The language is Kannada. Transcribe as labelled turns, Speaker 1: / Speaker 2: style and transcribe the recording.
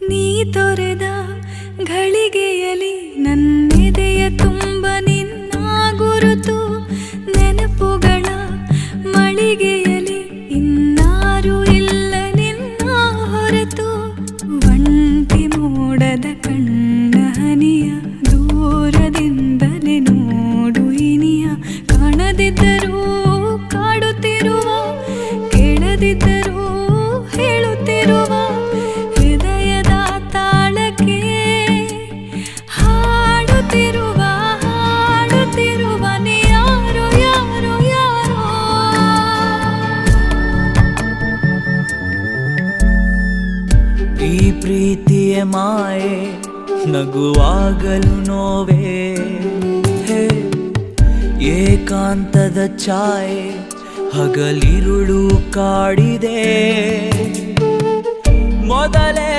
Speaker 1: ನೀ ತೊರೆದ ಘಳಿಗೆಯಲಿ ನನ್ನೆದೆಯ ತುಂಬ ನಿನ್ನ ಗುರುತು, ನೆನಪುಗಳ ಮಳಿಗೆಯಲಿ ಇನ್ನಾರು ಇಲ್ಲ ನಿನ್ನ ಹೊರತು. ಒಂಟಿ ಮೋಡದ ಕಣ್ಣ ಹನಿಯ ದೂರದಿಂದಲೇ ನೋಡು ಇನಿಯ, ಕಾಣದಿದ್ದರೂ ಕಾಡುತ್ತಿರುವ, ಕೇಳದಿದ್ದರೂ ಹೇಳುತ್ತಿರುವ ಹೃದಯದ ತಾಳಕ್ಕೆ ಹಾಡುತ್ತಿರುವ ನೀ ಯಾರೋ ಯಾರೋ ಯಾರೋ.
Speaker 2: ಈ ಪ್ರೀತಿಯ ಮಾಯೆ ನಗುವಾಗಲು ನೋವೇ, ಹೇ ಏಕಾಂತದ ಛಾಯೆ ಹಗಲಿರುಳು ಕಾಡಿದೆ. ಮೊದಲೇ